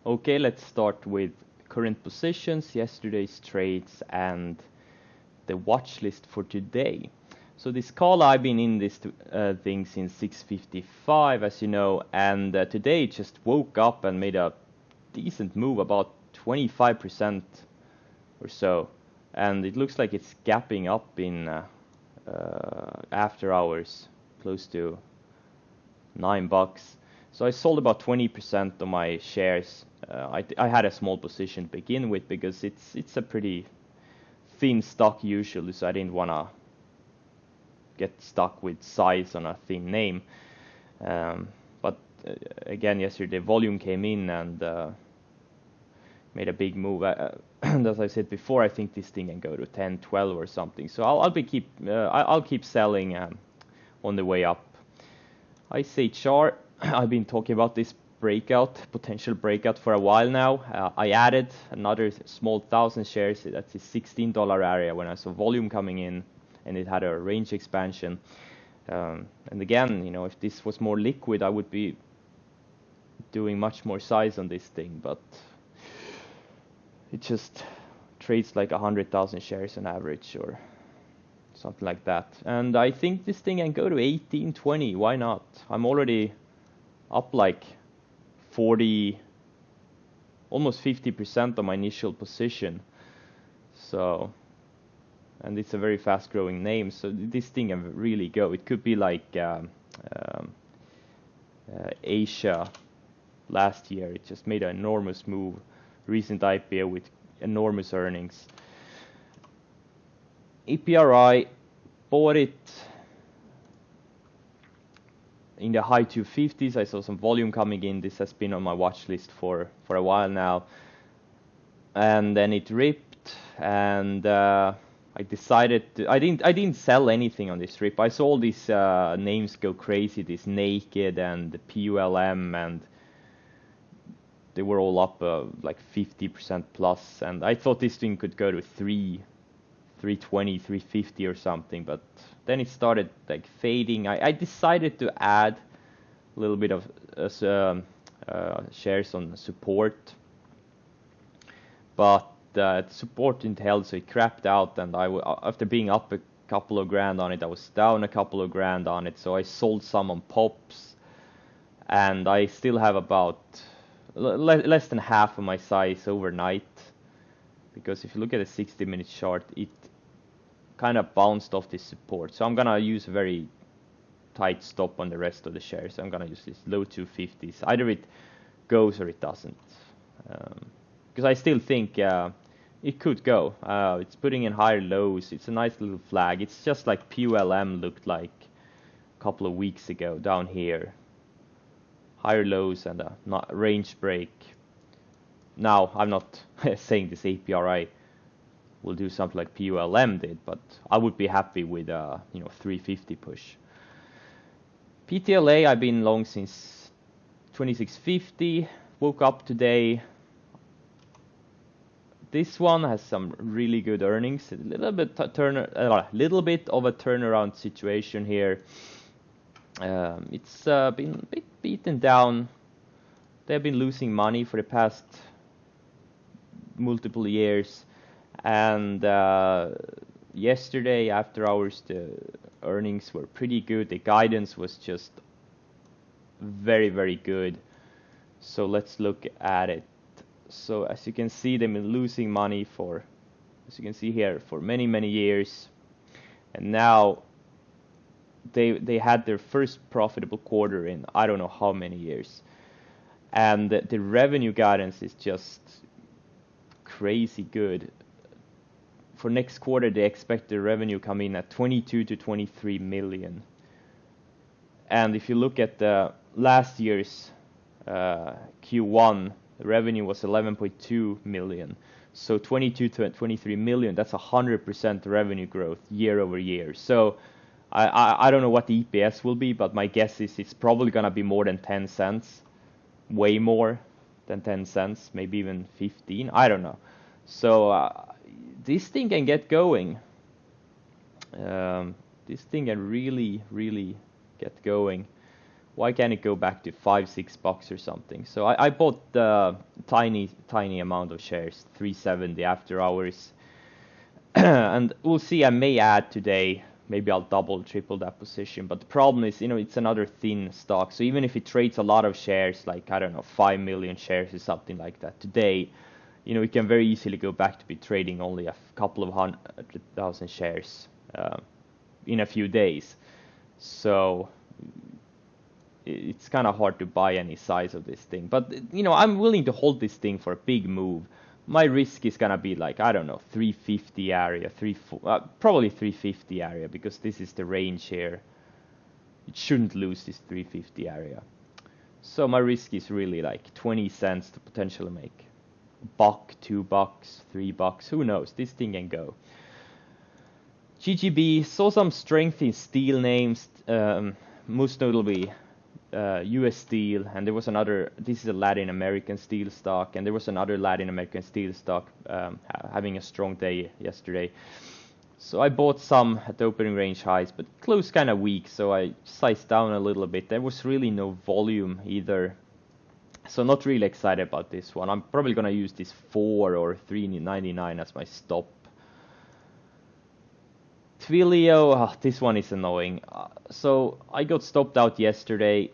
Okay, let's start with current positions, yesterday's trades, and the watch list for today. So this call, I've been in this thing since 6:55, as you know, and today it just woke up and made a decent move, about 25% or so, and it looks like it's gapping up in after hours, close to $9. So I sold about 20% of my shares. I had a small position to begin with because it's a pretty thin stock usually, so I didn't want to get stuck with size on a thin name. But again, yesterday volume came in and made a big move. And as I said before, I think this thing can go to 10, 12 or something. So I'll keep selling on the way up. I say chart. I've been talking about this potential breakout for a while now. I added another small 1,000 shares. That's the $16 area when I saw volume coming in, and it had a range expansion. And again, if this was more liquid, I would be doing much more size on this thing, but it just trades like 100,000 shares on average or something like that. And I think this thing can go to 18, 20. Why not? I'm already up like 40, almost 50% of my initial position. So, and it's a very fast growing name, so this thing can really go. It could be like Asia last year. It just made an enormous move. Recent IPO with enormous earnings. APRI, bought it in the high 250s. I saw some volume coming in. This has been on my watch list for a while now. And then it ripped, and I decided to, I didn't sell anything on this rip. I saw all these names go crazy, this Naked and the PULM, and they were all up like 50% plus, and I thought this thing could go to 320, 350 or something, but then it started like fading. I decided to add a little bit of shares on support, but support didn't help, so it crapped out, and after being up a couple of grand on it, I was down a couple of grand on it, so I sold some on pops, and I still have about less than half of my size overnight, because if you look at a 60-minute chart, it kind of bounced off this support. So I'm gonna use a very tight stop on the rest of the shares. I'm gonna use this low 250s. Either it goes or it doesn't, because I still think it could go. It's putting in higher lows. It's a nice little flag. It's just like PULM looked like a couple of weeks ago down here. Higher lows and a range break. Now, I'm not saying this APRI will do something like PULM did, but I would be happy with a 350 push. PTLA, I've been long since 2650. Woke up today. This one has some really good earnings. A little bit of a turnaround situation here. It's been a bit beaten down. They've been losing money for the past multiple years, and yesterday after hours the earnings were pretty good. The guidance was just very, very good. So let's look at it. So as you can see, they've been losing money for, as you can see here, for many, many years, and now they had their first profitable quarter in I don't know how many years, and the revenue guidance is just crazy good. For next quarter, they expect the revenue come in at 22 to 23 million. And if you look at the last year's Q1, the revenue was 11.2 million. So 22 to 23 million, that's 100% revenue growth year over year. So I don't know what the EPS will be, but my guess is it's probably going to be more than 10 cents. Way more than 10 cents, maybe even 15. I don't know. So this thing can get going. This thing can really, really get going. Why can't it go back to $5-6 or something? So I bought the tiny amount of shares, 370 after hours. And we'll see, I may add today, maybe I'll double, triple that position. But the problem is, it's another thin stock. So even if it trades a lot of shares, like, I don't know, 5 million shares or something like that today, it can very easily go back to be trading only a couple of 100,000 shares in a few days. So it's kind of hard to buy any size of this thing. But, I'm willing to hold this thing for a big move. My risk is going to be like, I don't know, 350 area, probably 350 area, because this is the range here. It shouldn't lose this 350 area. So my risk is really like 20 cents to potentially make $1, $2, $3, who knows, this thing can go. GGB saw some strength in steel names, most notably US Steel, and there was another, this is a Latin American steel stock, and there was another Latin American steel stock having a strong day yesterday. So I bought some at the opening range highs, but closed kind of weak, so I sized down a little bit. There was really no volume either, so not really excited about this one. I'm probably going to use this 4 or 3.99 as my stop. Twilio, this one is annoying. So I got stopped out yesterday.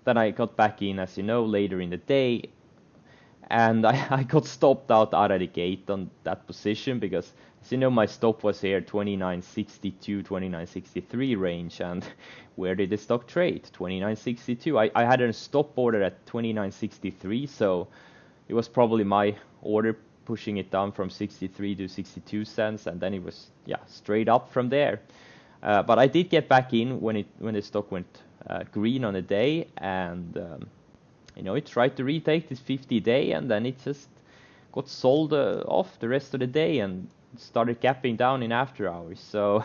Then I got back in, as you know, later in the day. And I got stopped out of the gate on that position because, as you know, my stop was here 29.62, 29.63 range. And where did the stock trade? 29.62. I had a stop order at 29.63, so it was probably my order pushing it down from 63 to 62 cents, and then it was straight up from there. But I did get back in when the stock went green on a day, and it tried to retake this 50-day, and then it just got sold off the rest of the day and started gapping down in after hours. So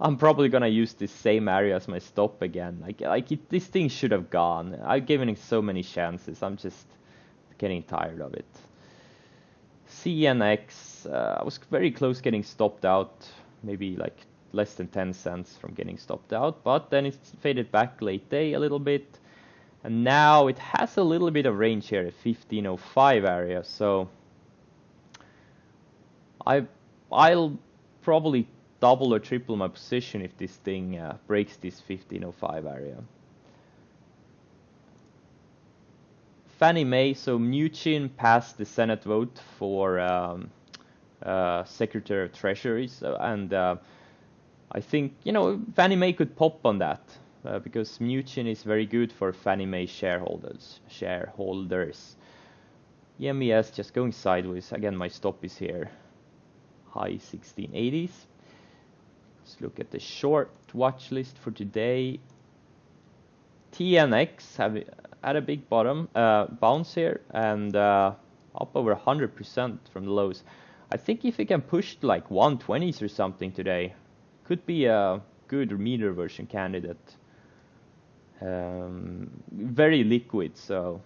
I'm probably gonna use this same area as my stop again. This thing should have gone. I've given it so many chances. I'm just getting tired of it. CNX, I was very close getting stopped out, maybe like less than 10 cents from getting stopped out, but then it faded back late day a little bit, and now it has a little bit of range here at 1505 area, so I'll probably double or triple my position if this thing breaks this 1505 area. FNMA, so Mnuchin passed the Senate vote for Secretary of Treasury, and I think FNMA could pop on that because Mnuchin is very good for FNMA shareholders. EMES just going sideways. Again, my stop is here, high 1680s. Let's look at the short watch list for today. TNX had a big bottom bounce here and up over 100% from the lows. I think if it can push to like 120s or something today, could be a good mean reversion candidate. Very liquid, so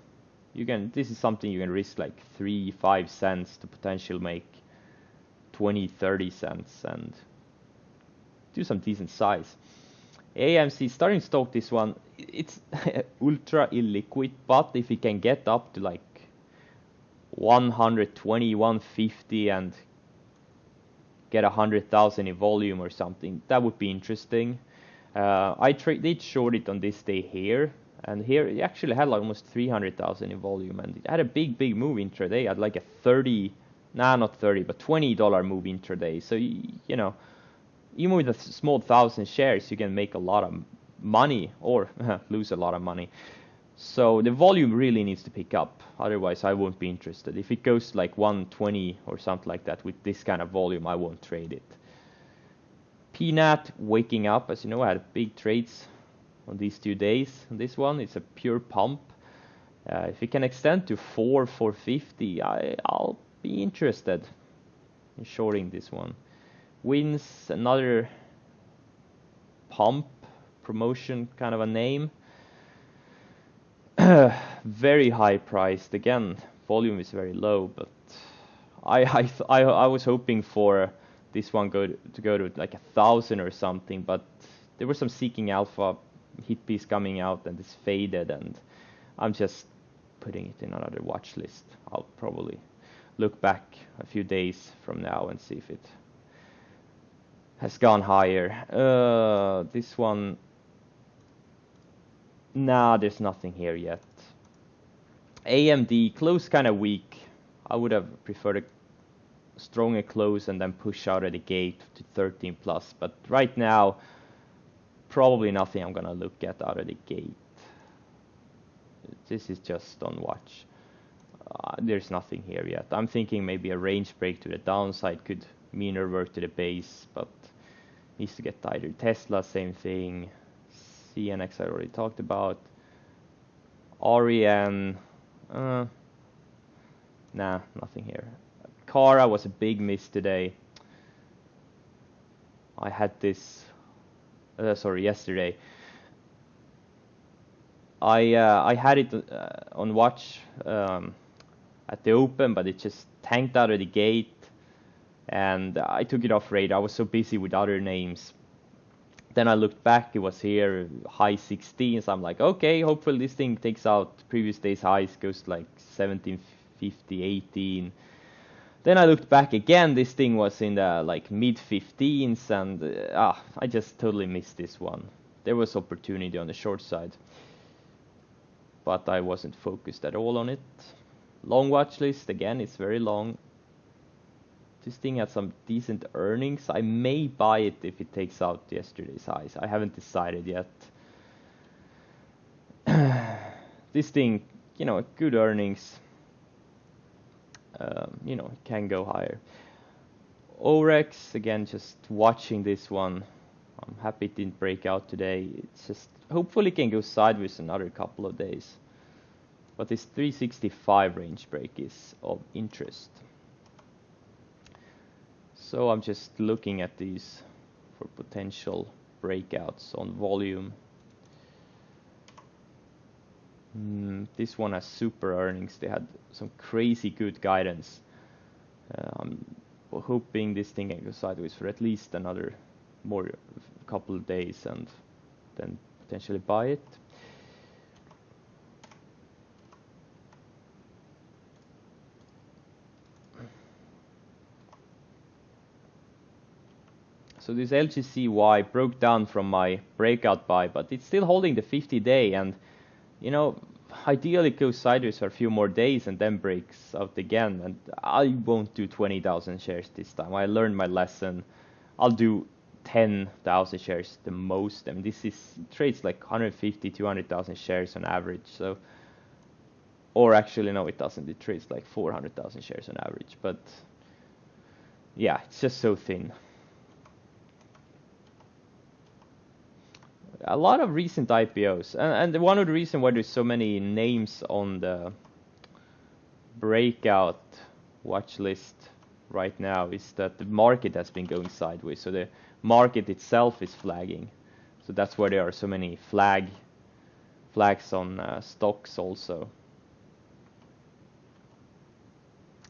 this is something you can risk like 3-5 cents to potentially make 20-30 cents and do some decent size. AMC starting to stock this one. It's ultra illiquid, but if it can get up to like 120, 150 and get 100,000 in volume or something, that would be interesting. I did short it on this day here, and here it actually had like almost 300,000 in volume, and it had a big move intraday. Had like a $20 move intraday. So even with a small 1,000 shares, you can make a lot of money or lose a lot of money. So the volume really needs to pick up. Otherwise, I won't be interested. If it goes like 120 or something like that with this kind of volume, I won't trade it. PNAT waking up. As you know, I had big trades on these 2 days. On this one, it's a pure pump. If it can extend to 450, I'll be interested in shorting this one. Wins, another pump promotion kind of a name. Very high priced. Again, volume is very low, but I was hoping for this one to go to like 1,000 or something, but there was some seeking alpha hit piece coming out and it's faded, and I'm just putting it in another watch list. I'll probably look back a few days from now and see if it has gone higher. This one, nah, there's nothing here yet. AMD close kind of weak. I would have preferred a stronger close and then push out at the gate to 13 plus, but right now probably nothing I'm gonna look at out of the gate. This is just on watch. There's nothing here yet. I'm thinking maybe a range break to the downside could mean revert to the base, but needs to get tighter. Tesla, same thing. CNX I already talked about. REN, nah, nothing here. Cara was a big miss today. I had this, yesterday. I had it on watch at the open, but it just tanked out of the gate, and I took it off radar. I was so busy with other names. Then I looked back, it was here, high 16s. I'm like, okay, hopefully this thing takes out previous day's highs, goes to like 1750, 18. Then I looked back again, this thing was in the like mid 15s, and I just totally missed this one. There was opportunity on the short side, but I wasn't focused at all on it. Long watch list, again, it's very long. This thing had some decent earnings. I may buy it if it takes out yesterday's highs. I haven't decided yet. This thing, good earnings. It can go higher. Orex, again, just watching this one. I'm happy it didn't break out today. It's just, hopefully it can go sideways another couple of days. But this 365 range break is of interest. So I'm just looking at these for potential breakouts on volume. This one has super earnings. They had some crazy good guidance. I'm hoping this thing can go sideways for at least another couple of days and then potentially buy it. So this LGCY broke down from my breakout buy, but it's still holding the 50-day, and ideally it goes sideways for a few more days and then breaks out again. And I won't do 20,000 shares this time. I learned my lesson. I'll do 10,000 shares the most. I mean, this trades like 150, 200,000 shares on average. So, or actually no, it doesn't. It trades like 400,000 shares on average. But yeah, it's just so thin. A lot of recent IPOs, and one of the reasons why there's so many names on the breakout watch list right now is that the market has been going sideways. So the market itself is flagging. So that's why there are so many flags on stocks also.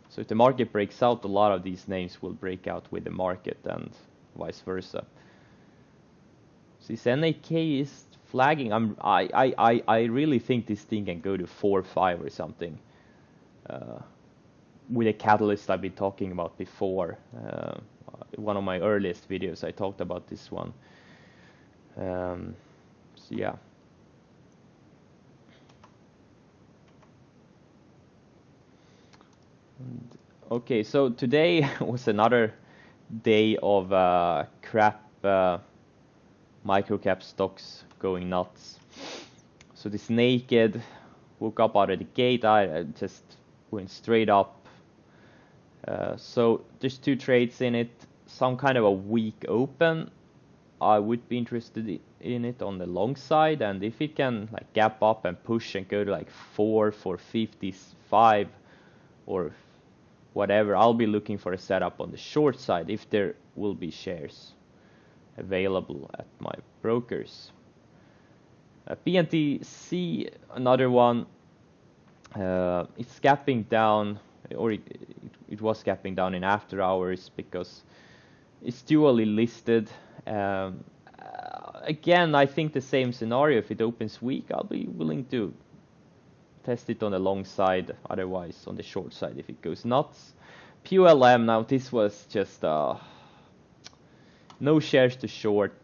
So if the market breaks out, a lot of these names will break out with the market and vice versa. This NAK is flagging. I really think this thing can go to 4 or 5 or something. With a catalyst I've been talking about before. One of my earliest videos I talked about this one. So yeah. Okay, so today was another day of crap. Microcap stocks going nuts. So this naked woke up out of the gate. I just went straight up. So there's 2 trades in it. Some kind of a weak open. I would be interested in it on the long side, and if it can like gap up and push and go to like 455 or whatever, I'll be looking for a setup on the short side if there will be shares available at my brokers. PNTC, another one. It's gapping down, or it was gapping down in after hours because it's dually listed. again, I think the same scenario. If it opens weak, I'll be willing to test it on the long side. Otherwise, on the short side if it goes nuts. PULM, now this was just no shares to short.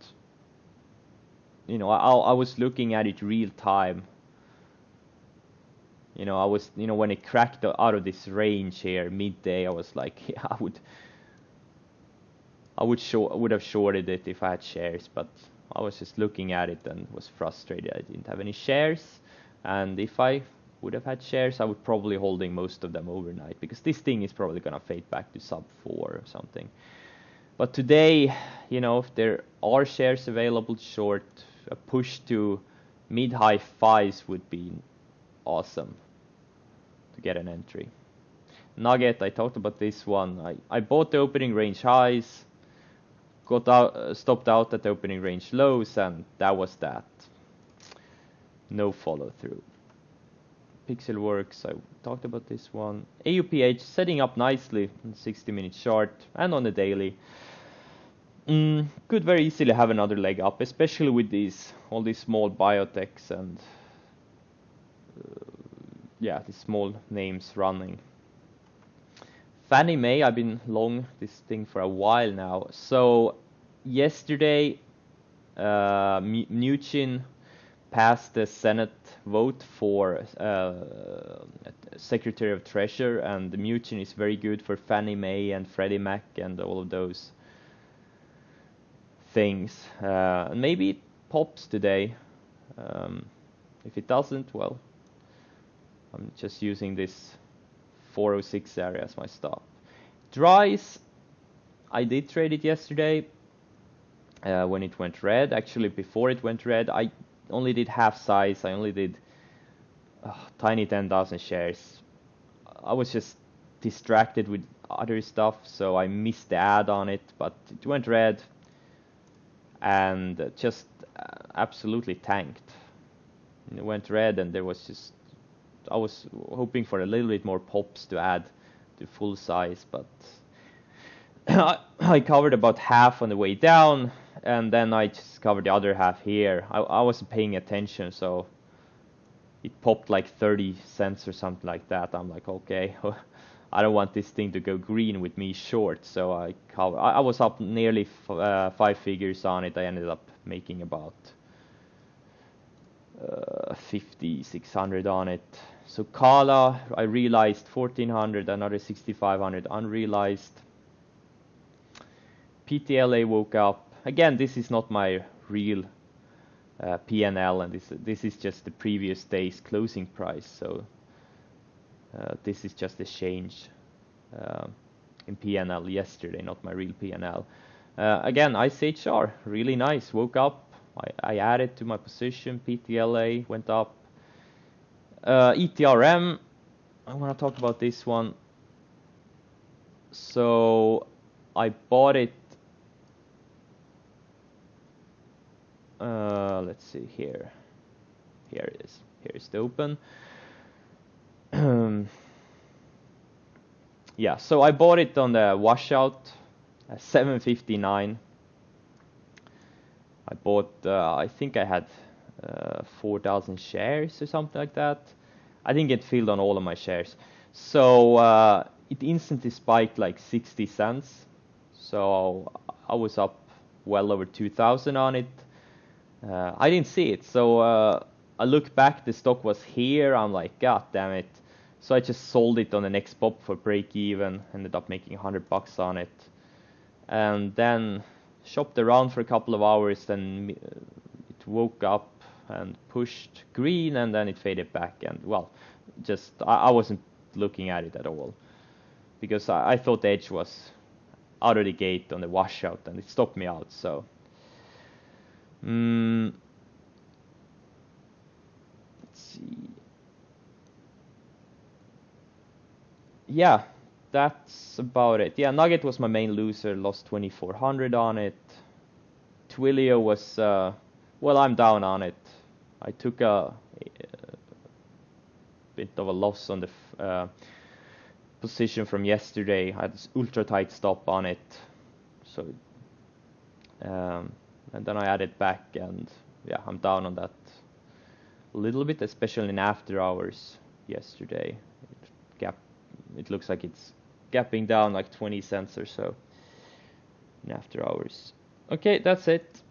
You know, I was looking at it real time. You know, I was, you know, when it cracked out of this range here midday, I was like, yeah, I would have shorted it if I had shares, but I was just looking at it and was frustrated. I didn't have any shares, and if I would have had shares, I would probably holding most of them overnight, because this thing is probably gonna fade back to sub 4 or something. But today, you know, if there are shares available short, a push to mid-high 5s would be awesome to get an entry. Nugget, I talked about this one. I bought the opening range highs, got out, stopped out at the opening range lows, and that was that. No follow through. Pixelworks, I talked about this one. AUPH setting up nicely on 60-minute chart and on the daily. Could very easily have another leg up, especially with all these small biotechs and yeah, these small names running. FNMA, I've been long this thing for a while now. So yesterday, Mnuchin passed the Senate vote for Secretary of Treasury, and Mnuchin is very good for Fannie Mae and Freddie Mac and all of those things. Maybe it pops today. If it doesn't, well, I'm just using this 406 area as my stop. Dries, I did trade it yesterday when it went red. Actually, before it went red, I only did half size. I only did tiny 10,000 shares. I was just distracted with other stuff, so I missed the ad on it, but it went red and just absolutely tanked. It went red, and there was just, I was hoping for a little bit more pops to add to full size, but I covered about half on the way down, and then I just covered the other half here. I wasn't paying attention, so it popped like 30 cents or something like that. I'm like, okay, I don't want this thing to go green with me short, so I was up nearly 5 figures on it. I ended up making about 5,600 on it. So Kala, I realized 1,400, another 6,500 unrealized. PTLA woke up. Again, this is not my real PNL, and this is just the previous day's closing price. So this is just a change in PNL yesterday, not my real PNL. Again, ICHR, really nice, woke up. I added to my position. PTLA went up. ETRM, I want to talk about this one. So I bought it. Let's see here. Here it is. Here is the open. Yeah, so I bought it on the washout at 759. I bought, I think I had 4,000 shares or something like that. I didn't get filled on all of my shares. So it instantly spiked like 60 cents. So I was up well over 2,000 on it. I didn't see it. So I looked back, the stock was here. I'm like, God damn it. So I just sold it on the next pop for break even. Ended up making $100 on it. And then shopped around for a couple of hours. Then it woke up and pushed green, and then it faded back. And well, just I wasn't looking at it at all, because I thought the edge was out of the gate on the washout, and it stopped me out. So let's see. Yeah, that's about it. Yeah, Nugget was my main loser, lost 2,400 on it. Twilio was well, I'm down on it. I took a bit of a loss on the position from yesterday. I had this ultra tight stop on it, so and then I added back, and yeah, I'm down on that a little bit, especially in after hours yesterday. It looks like it's gapping down like 20 cents or so in after hours. Okay, that's it.